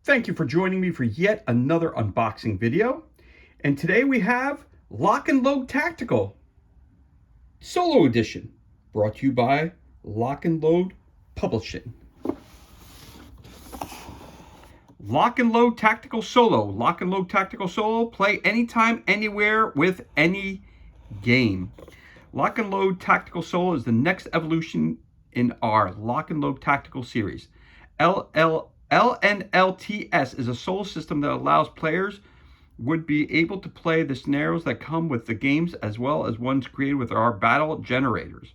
Thank you for joining me for yet another unboxing video. And today we have Lock and Load Tactical Solo Edition, brought to you by Lock and Load Publishing. Lock and Load Tactical Solo. Lock and Load Tactical Solo. Play anytime, anywhere, with any game. Lock and Load Tactical Solo is the next evolution in our Lock and Load Tactical series. LNLTS is a solo system that allows players would be able to play the scenarios that come with the games as well as ones created with our battle generators.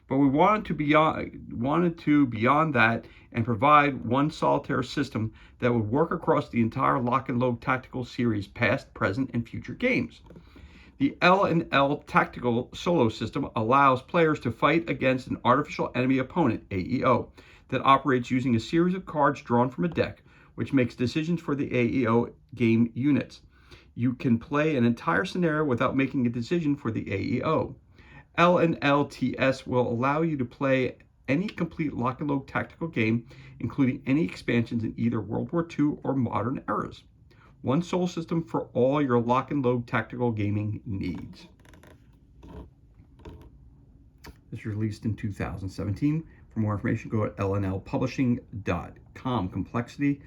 But we wanted to beyond that and provide one solitaire system that would work across the entire Lock and Load Tactical series, past, present, and future games. The L&L Tactical Solo system allows players to fight against an artificial enemy opponent, AEO, that operates using a series of cards drawn from a deck, which makes decisions for the AEO game units. You can play an entire scenario without making a decision for the AEO. LNLTS will allow you to play any complete Lock and Load tactical game, including any expansions in either World War II or modern eras. One sole system for all your Lock and Load tactical gaming needs. This was released in 2017. For more information, go to lnlpublishing.com. Complexity,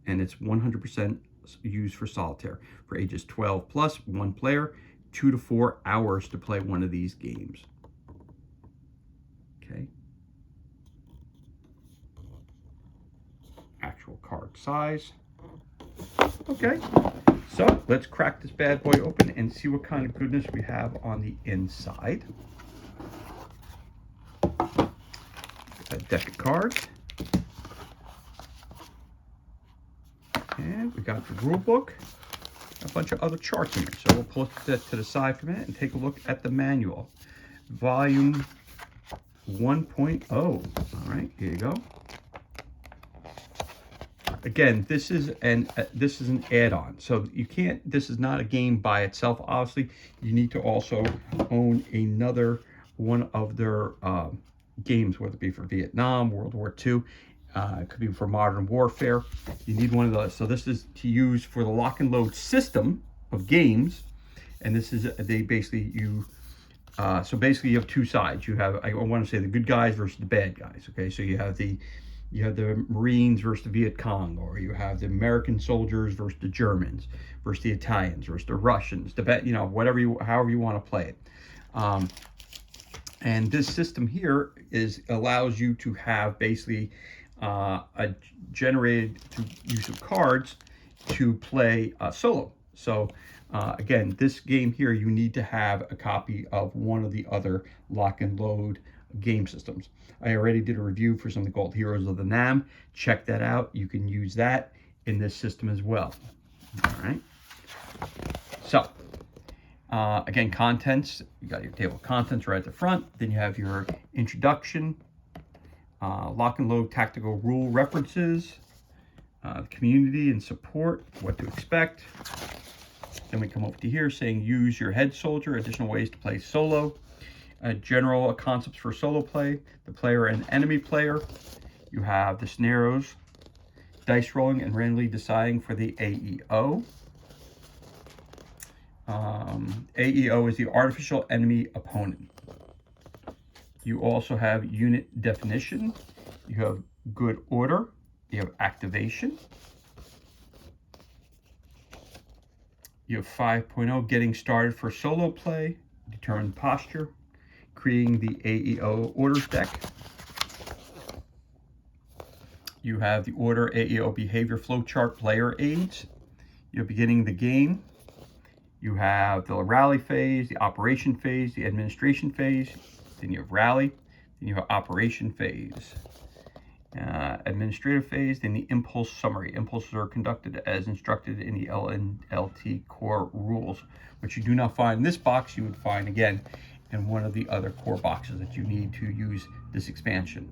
and it's 100% used for solitaire for ages 12 plus, one player, 2 to 4 hours to play one of these games. Okay. Actual card size. Okay. So let's crack this bad boy open and see what kind of goodness we have on the inside. A deck of cards. And we got the rule book, a bunch of other charts in there. So we'll put that to the side for a minute and take a look at the manual. Volume 1.0. All right, here you go. Again, this is an add-on. So you can't, this is not a game by itself, obviously. You need to also own another one of their games, whether it be for Vietnam, World War II. It could be for modern warfare. You need one of those. So this is to use for the Lock and Load system of games. And this is, they basically, so basically you have two sides. You have, I want to say, the good guys versus the bad guys. Okay, so you have the Marines versus the Viet Cong, or you have the American soldiers versus the Germans, versus the Italians, versus the Russians, however you want to play it. And this system here allows you to have basically a generated use of cards to play solo. So again, this game here, you need to have a copy of one of the other Lock and Load game systems. I already did a review for something called Heroes of the Nam. Check that out. You can use that in this system as well. All right. So again, contents, you got your table of contents right at the front. Then you have your introduction, Lock and Load tactical rule references, community and support, what to expect. Then we come over to here saying use your head soldier, additional ways to play solo, general concepts for solo play, the player and enemy player. You have the scenarios, dice rolling and randomly deciding for the AEO. AEO is the artificial enemy opponent. You also have unit definition. You have good order. You have activation. You have 5.0, getting started for solo play, determined posture, creating the AEO orders deck. You have the order AEO behavior flowchart player aids. You're beginning the game. You have the rally phase, the operation phase, the administration phase. Then you have rally. Then you have operation phase. Administrative phase, then the impulse summary. Impulses are conducted as instructed in the LNLT core rules, which you do not find in this box. You would find, again, in one of the other core boxes that you need to use this expansion.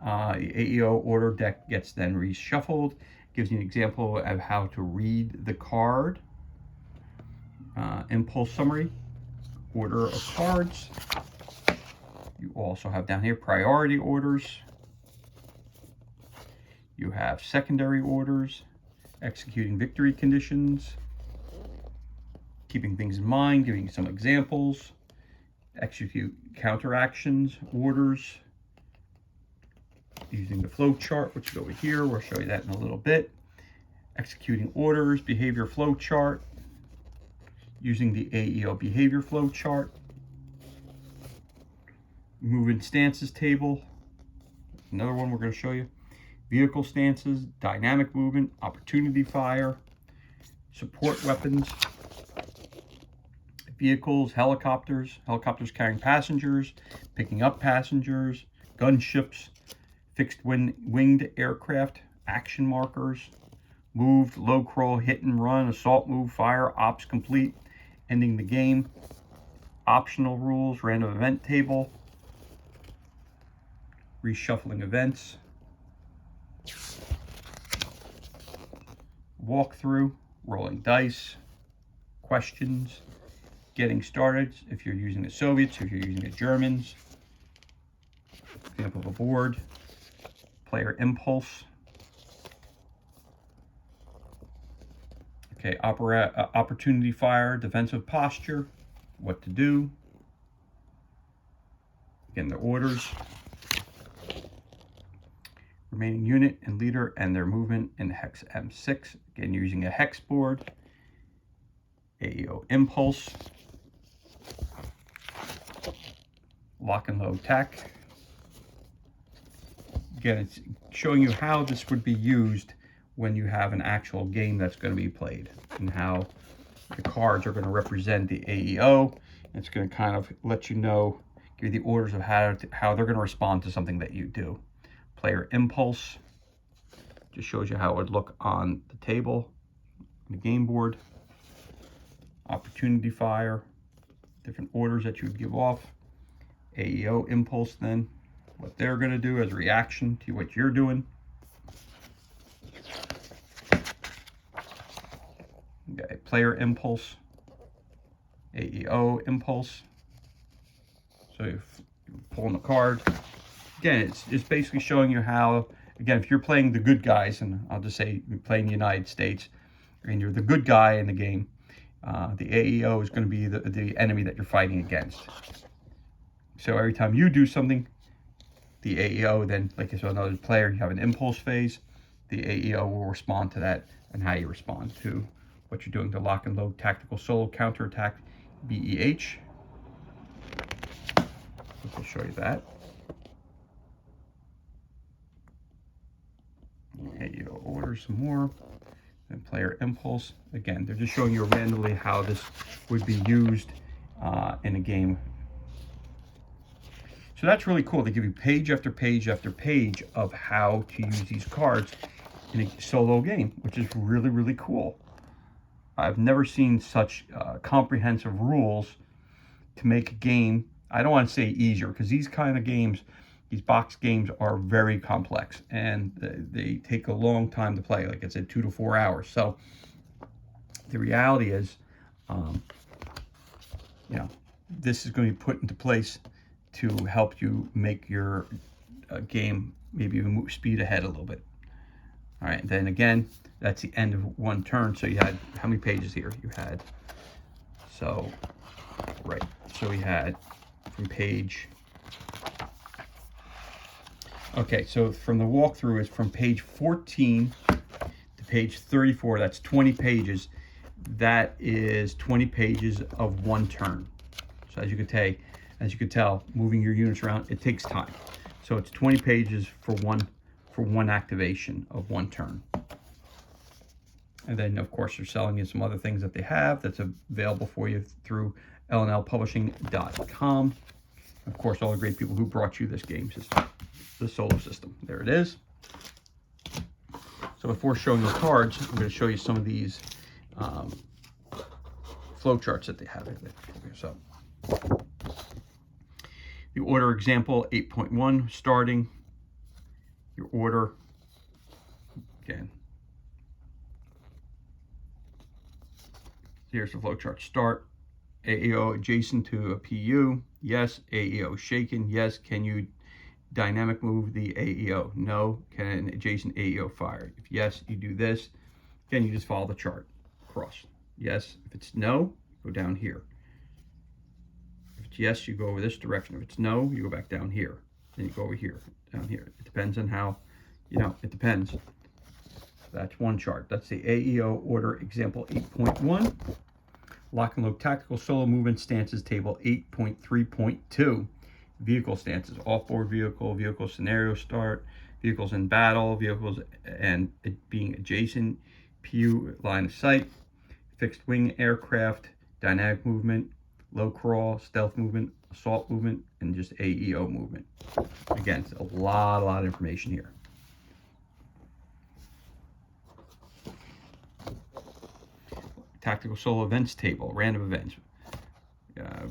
The AEO order deck gets then reshuffled. Gives you an example of how to read the card. Impulse summary, order of cards. You also have down here priority orders. You have secondary orders, executing victory conditions, keeping things in mind, giving you some examples, execute counteractions, orders, using the flow chart, which is over here. We'll show you that in a little bit. Executing orders, behavior flow chart, using the AEO behavior flow chart, movement stances table, another one we're going to show you, vehicle stances, dynamic movement, opportunity fire, support weapons, vehicles, helicopters carrying passengers, picking up passengers, gunships, fixed winged aircraft, action markers, moved, low crawl, hit and run, assault move, fire, ops complete, ending the game, optional rules, random event table, reshuffling events, walkthrough, rolling dice, questions, getting started if you're using the Soviets, if you're using the Germans, example of a board, player impulse, okay, opportunity fire, defensive posture, what to do, again the orders, remaining unit and leader and their movement in hex M6, again using a hex board, AEO impulse, lock and load tech. Again, it's showing you how this would be used when you have an actual game that's going to be played and how the cards are going to represent the AEO. It's going to kind of let you know, give you the orders of how they're going to respond to something that you do. Player impulse just shows you how it would look on the table, the game board. Opportunity fire, different orders that you would give off. AEO impulse, then what they're going to do as a reaction to what you're doing. Okay, player impulse, AEO impulse. So you're pulling the card. Again, it's basically showing you how, again, if you're playing the good guys, and I'll just say you're playing the United States, and you're the good guy in the game, the AEO is going to be the enemy that you're fighting against. So every time you do something, the AEO then, like I said, another player, you have an impulse phase, the AEO will respond to that and how you respond to what you're doing. The lock and load tactical solo counterattack, BEH. I'll show you that. AEO order some more. And player impulse. Again, they're just showing you randomly how this would be used in a game. So that's really cool. They give you page after page after page of how to use these cards in a solo game, which is really, really cool. I've never seen such comprehensive rules to make a game. I don't want to say easier, because these kind of games, these box games, are very complex and they take a long time to play. Like I said, 2 to 4 hours. So the reality is, this is going to be put into place to help you make your game maybe even move speed ahead a little bit. All right, then again, that's the end of one turn. So you had, how many pages here? You had, so, right. So we had from page, okay, so from the walkthrough is from page 14 to page 34. That's 20 pages. That is 20 pages of one turn. So as you could tell, moving your units around, it takes time. So it's 20 pages for one activation of one turn. And then, of course, they're selling you some other things that they have that's available for you through lnlpublishing.com. Of course, all the great people who brought you this game system, the Solo system. There it is. So before showing the cards, I'm going to show you some of these flow charts that they have in there. So the order example 8.1, starting your order. Again, here's the flow chart. Start, AEO adjacent to a PU. Yes. AEO shaken. Yes. Can you dynamic move the AEO? No. Can an adjacent AEO fire? If yes, you do this. Again, you just follow the chart across. Yes. If it's no, go down here. If it's yes, you go over this direction. If it's no, you go back down here. Then you go over here, down here. It depends on how, it depends. That's one chart. That's the AEO order example 8.1. Lock and load tactical solo movement stances table 8.3.2. Vehicle stances, off-board vehicle, vehicle scenario start, vehicles in battle, vehicles and being adjacent, PU line of sight, fixed wing aircraft, dynamic movement, low crawl, stealth movement, assault movement, and just AEO movement. Again, it's a lot of information here. Tactical solo events table, random events.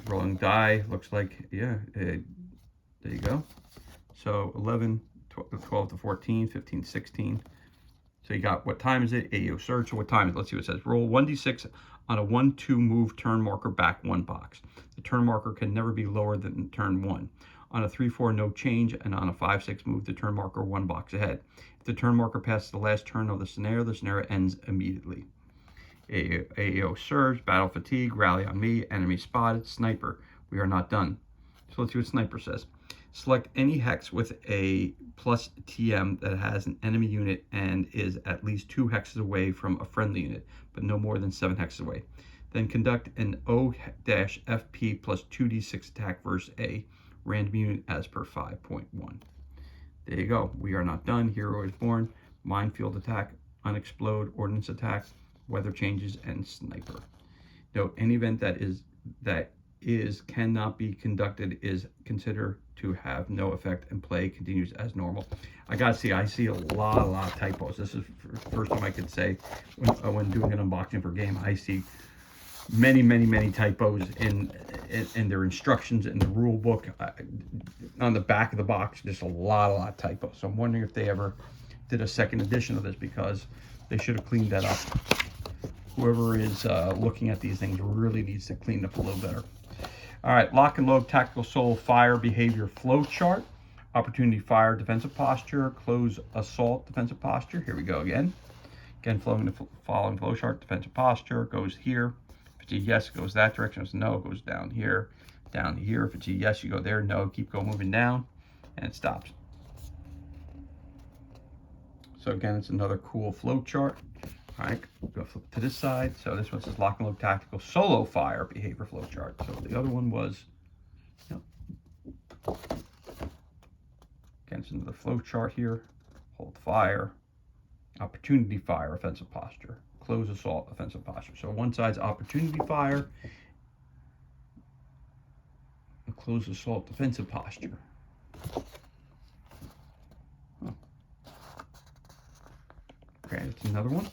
Rolling die, looks like, there you go. So 11, 12 to 14, 15, 16. So you got, what time is it? AEO surge. So what time is it? Let's see what it says. Roll 1d6 on a 1-2 move turn marker back 1 box. The turn marker can never be lower than turn 1. On a 3-4, no change, and on a 5-6 move, the turn marker 1 box ahead. If the turn marker passes the last turn of the scenario ends immediately. AEO surge, battle fatigue, rally on me, enemy spotted, sniper. We are not done. So let's see what sniper says. Select any hex with a plus TM that has an enemy unit and is at least 2 hexes away from a friendly unit, but no more than 7 hexes away. Then conduct an O-FP plus 2d6 attack versus a random unit as per 5.1. There you go. We are not done. Hero is born. Minefield attack, unexplode, ordnance attack, weather changes, and sniper. Note, any event that cannot be conducted is considered to have no effect and play continues as normal. I see a lot of typos. This is the first time I could say when doing an unboxing for a game, I see many typos in their instructions in the rule book. On the back of the box, just a lot of typos. So I'm wondering if they ever did a second edition of this, because they should have cleaned that up. Whoever is looking at these things really needs to clean up a little better. All right, lock and load tactical solo fire behavior flow chart. Opportunity fire defensive posture. Close assault defensive posture. Here we go again. Again, following flow chart defensive posture goes here. If it's a yes, it goes that direction. If it's no, it goes down here, down here. If it's a yes, you go there. No, keep moving down, and it stops. So again, it's another cool flow chart. All right, go flip to this side. So this one says lock and load tactical solo fire behavior flow chart. So the other one was, again, it's another flow chart here. Hold fire, opportunity fire, offensive posture, close assault, offensive posture. So one side's opportunity fire, close assault, defensive posture. Okay, it's another one.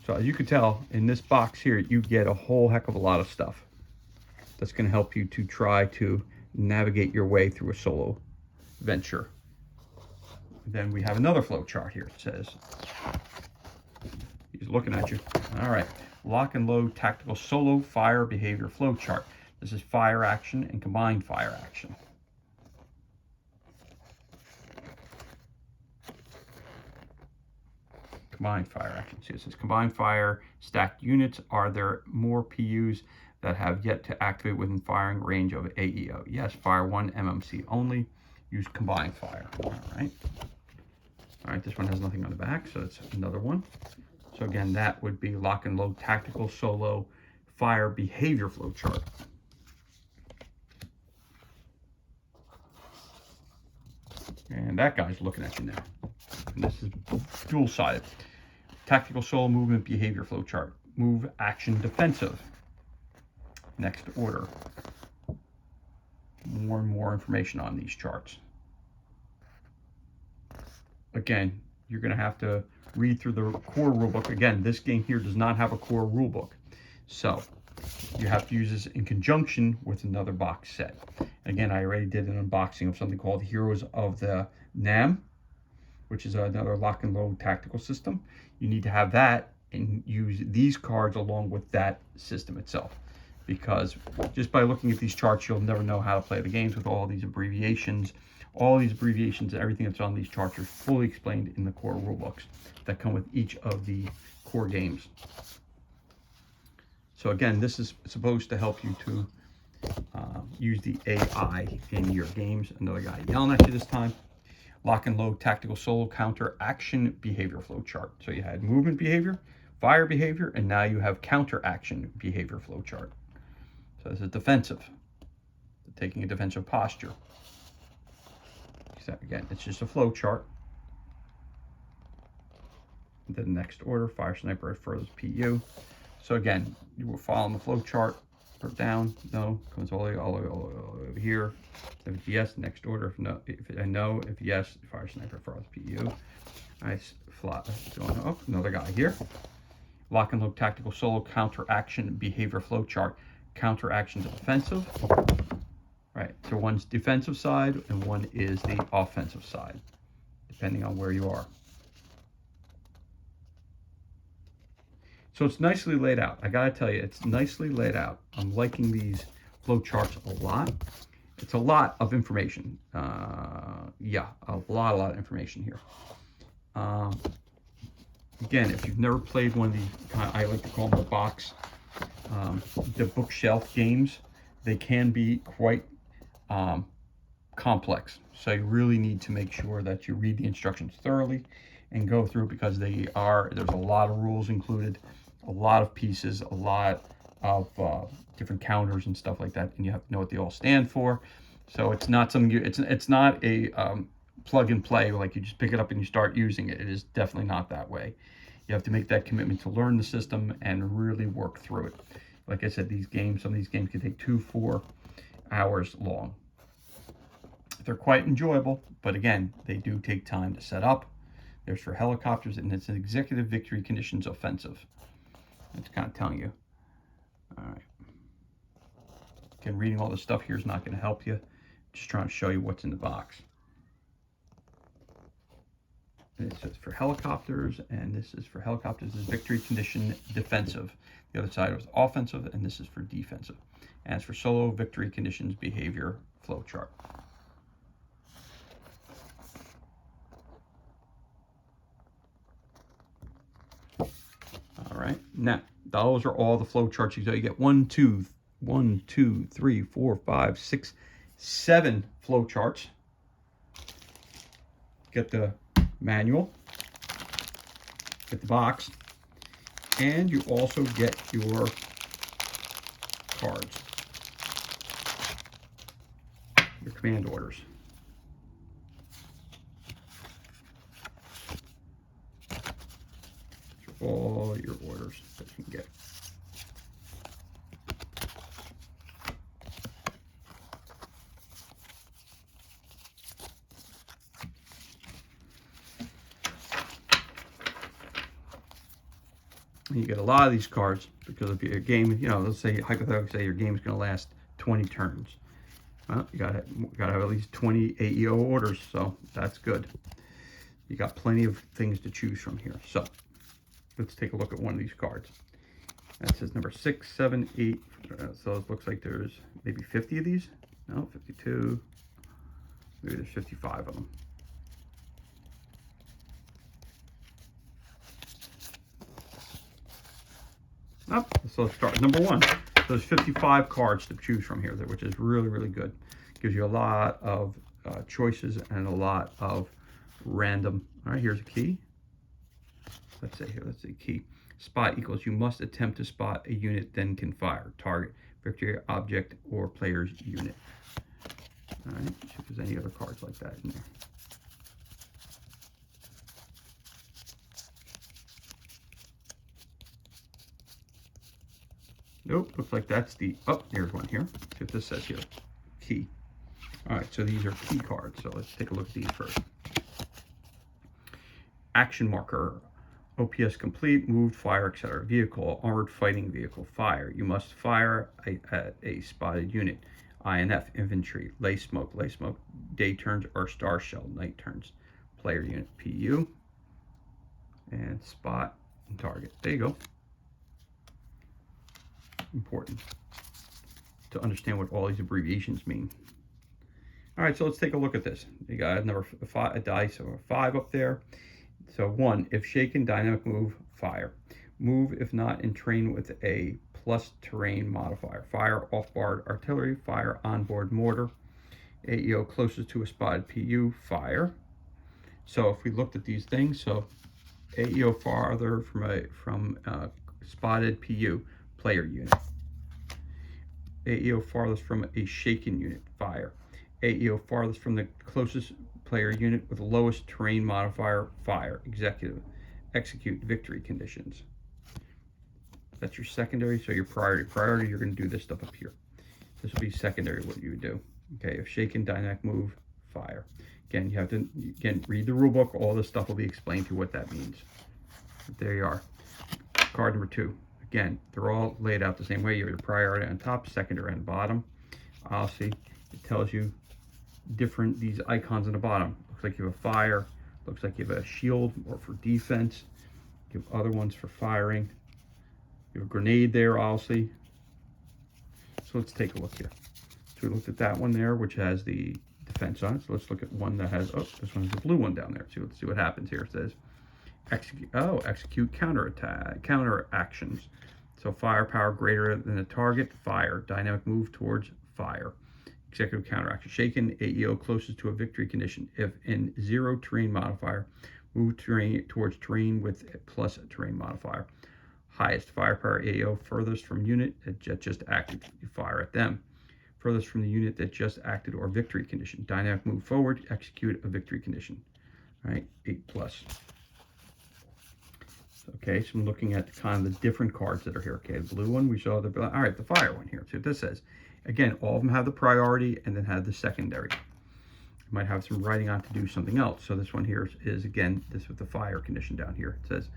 So as you can tell, in this box here, you get a whole heck of a lot of stuff that's going to help you to try to navigate your way through a solo venture. Then we have another flow chart here. It says, he's looking at you. All right, lock and load tactical solo fire behavior flow chart. This is fire action and combined fire action. Combined fire action. See, it says combined fire stacked units. Are there more PUs that have yet to activate within firing range of AEO? Yes, fire 1 MMC only. Use combined fire. All right, this one has nothing on the back, so it's another one. So again, that would be lock and load tactical solo fire behavior flow chart. And that guy's looking at you now. And this is dual-sided. Tactical solo movement behavior flow chart. Move, action, defensive. Next order. More and more information on these charts. Again, you're going to have to read through the core rulebook. Again, this game here does not have a core rulebook. So you have to use this in conjunction with another box set. Again, I already did an unboxing of something called Heroes of the NAM, which is another lock and load tactical system. You need to have that and use these cards along with that system itself, because just by looking at these charts, you'll never know how to play the games with all these abbreviations, All these abbreviations and everything that's on these charts are fully explained in the core rulebooks that come with each of the core games. So again, this is supposed to help you to use the AI in your games. Another guy yelling at you this time. Lock and load tactical solo counter action behavior flow chart. So you had movement behavior, fire behavior, and now you have counter action behavior flow chart. So this is defensive, taking a defensive posture. So again, it's just a flow chart. The next order, fire sniper at furthest PU. So again, you will follow the flow chart. Or down, no, comes all the way over here. If it's yes, next order. If no, if yes, fire sniper for us PU. Nice, flat, going up. Another guy here. Lock and load tactical solo counter action behavior flow chart. Counter action to defensive. Right, so one's defensive side and one is the offensive side, depending on where you are. So it's nicely laid out. I gotta tell you, it's nicely laid out. I'm liking these flow charts a lot. It's a lot of information. Yeah, a lot of information here. Again, if you've never played one of these, I like to call them the bookshelf games, they can be quite complex. So you really need to make sure that you read the instructions thoroughly and go through, because there's a lot of rules included, a lot of pieces, a lot of different counters and stuff like that, and you have to know what they all stand for. So it's not something it's not a plug and play, like you just pick it up and you start using it. It is definitely not that way. You have to make that commitment to learn the system and really work through it. Like I said, some of these games can take 2-4 hours long. They're quite enjoyable, but again, they do take time to set up. There's for helicopters, and it's an executive victory conditions offensive. It's kind of telling you. All right. Again, reading all this stuff here is not going to help you. Just trying to show you what's in the box. And it says for helicopters, and this is for helicopters is victory condition defensive. The other side was offensive, and this is for defensive. And it's for solo victory conditions behavior flow chart. All right, now those are all the flow charts. You get 1, 2, 3, 4, 5, 6, 7 flow charts. Get the manual, get the box, and you also get your cards, your command orders. All your orders that you can get. And you get a lot of these cards because if your game, let's say hypothetically, say your game is going to last 20 turns. Well, you gotta have at least 20 AEO orders, so that's good. You got plenty of things to choose from here. So let's take a look at one of these cards. That says number 6, 7, 8. So it looks like there's maybe 50 of these. No, 52. Maybe there's 55 of them. Oh, so let's start with number 1. So there's 55 cards to choose from here, which is really, really good. Gives you a lot of choices and a lot of random. All right, here's a key. Let's say key. Spot equals you must attempt to spot a unit, then can fire. Target, victory, object, or player's unit. All right, see if there's any other cards like that in there. Nope, looks like that's the, oh, here's one here. See what this says here, key. All right, so these are key cards. So let's take a look at these first. Action marker, OPS complete, moved, fire, etc. Vehicle, armored fighting vehicle, fire. You must fire at a spotted unit. INF, infantry, lay smoke, day turns, or star shell, night turns. Player unit, PU, and spot and target. There you go. Important to understand what all these abbreviations mean. All right, so let's take a look at this. You got a dice or a 5 up there. So 1, if shaken, dynamic move, fire. Move if not in terrain with a plus terrain modifier. Fire off-board artillery, fire onboard mortar. AEO closest to a spotted PU, fire. So if we looked at these things, so AEO farther from spotted PU, player unit. AEO farthest from a shaken unit, fire. AEO farthest from the closest player unit with the lowest terrain modifier, fire. Execute victory conditions. That's your secondary. So your priority, you're going to do this stuff up here. This will be secondary, what you would do. Okay, if shaken, dynamic move, fire. Again, you have to read the rule book. All this stuff will be explained to you what that means. But there you are. Card number 2. Again, they're all laid out the same way. You have your priority on top, secondary on the bottom. Obviously, it tells you these icons on the bottom. Looks like you have a fire. Looks like you have a shield or for defense. You have other ones for firing. You have a grenade there, obviously. So let's take a look here. So we looked at that one there, which has the defense on it. So let's look at one that has, this one has the blue one down there. So let's see what happens here. It says, execute counter actions. So firepower greater than the target, fire. Dynamic move towards fire. Executive counter action. Shaken, AEO closest to a victory condition. If in 0 terrain modifier, move towards terrain with a plus terrain modifier. Highest firepower AEO furthest from unit that just acted. You fire at them. Furthest from the unit that just acted or victory condition. Dynamic move forward, execute a victory condition. All right, 8+. Okay, so I'm looking at kind of the different cards that are here. Okay, the blue one, we saw the, all right, the fire one here. So this says, again, all of them have the priority and then have the secondary. You might have some writing on to do something else. So this one here is again, this with the fire condition down here. It says,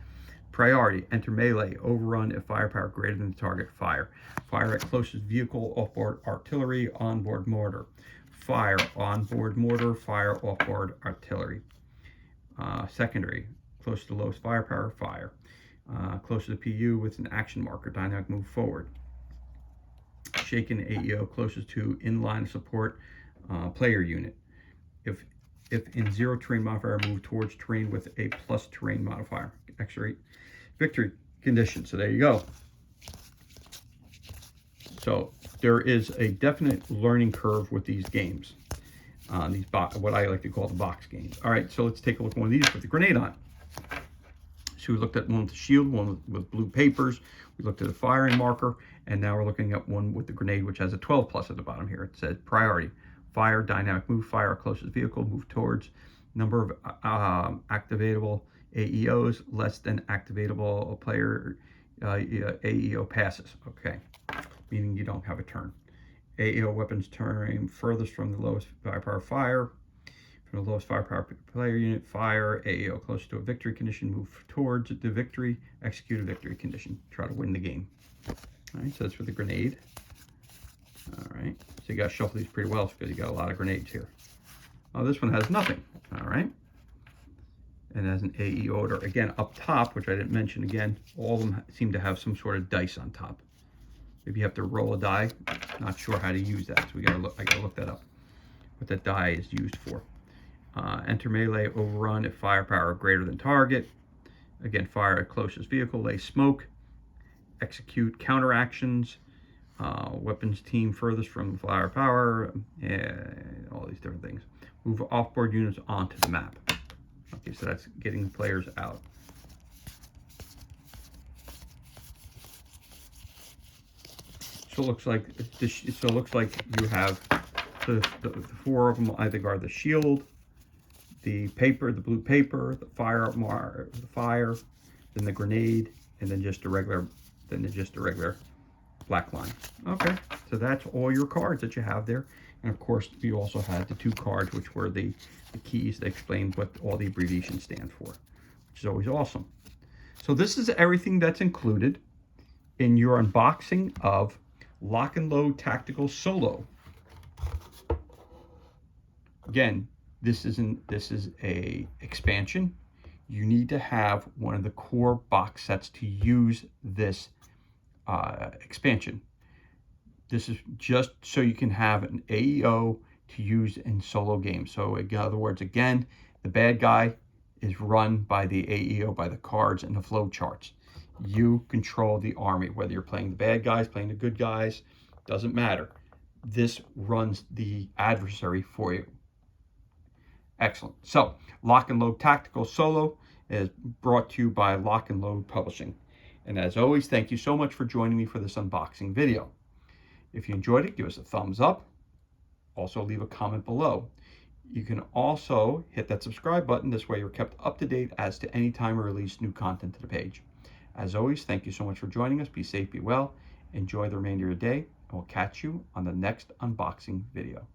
priority, enter melee, overrun if firepower greater than the target, fire. Fire at closest vehicle, offboard artillery, onboard mortar. Fire, onboard mortar, fire, offboard artillery. Secondary, close to the lowest firepower, fire. Close to the PU with an action marker, dynamic move forward. Shaken AEO closest to inline support player unit. If in 0 terrain modifier, move towards terrain with a plus terrain modifier. X-ray victory condition. So there you go. So there is a definite learning curve with these games. What I like to call the box games. All right, so let's take a look at one of these with the grenade on. So we looked at one with the shield, one with blue papers. We looked at the firing marker, and now we're looking at one with the grenade, which has a 12+ at the bottom here. It says priority, fire, dynamic move, fire closest vehicle, move towards. Number of activatable AEOs, less than activatable player AEO passes. Okay, meaning you don't have a turn. AEO weapons turn furthest from the lowest firepower, fire. From the lowest firepower player unit, fire. AEO close to a victory condition, move towards the victory, execute a victory condition, try to win the game. All right, so that's for the grenade. All right, so you got to shuffle these pretty well because you got a lot of grenades here. Oh, this one has nothing. All right, and as an AE order, again up top, which I didn't mention again, all of them seem to have some sort of dice on top. Maybe you have to roll a die. Not sure how to use that, so I gotta look that up. What that die is used for. Enter melee, overrun if firepower greater than target. Again, fire at closest vehicle, lay smoke. Execute counter actions. Weapons team furthest from firepower. And all these different things. Move offboard units onto the map. Okay, so that's getting players out. So it looks like this. So it looks like you have the 4 of them. I think are the shield, the paper, the blue paper, the fire, then the grenade, and then just a regular, black line. Okay, so that's all your cards that you have there. And of course, you also had the 2 cards, which were the keys that explained what all the abbreviations stand for, which is always awesome. So this is everything that's included in your unboxing of Lock and Load Tactical Solo. Again, this is a expansion. You need to have one of the core box sets to use this expansion. This is just so you can have an AEO to use in solo games. So in other words, again, the bad guy is run by the AEO, by the cards and the flow charts. You control the army, whether you're playing the bad guys, playing the good guys, doesn't matter. This runs the adversary for you. Excellent. So, Lock and Load Tactical Solo is brought to you by Lock and Load Publishing. And as always, thank you so much for joining me for this unboxing video. If you enjoyed it, give us a thumbs up. Also, leave a comment below. You can also hit that subscribe button. This way you're kept up to date as to any time we release new content to the page. As always, thank you so much for joining us. Be safe, be well. Enjoy the remainder of your day, and we'll catch you on the next unboxing video.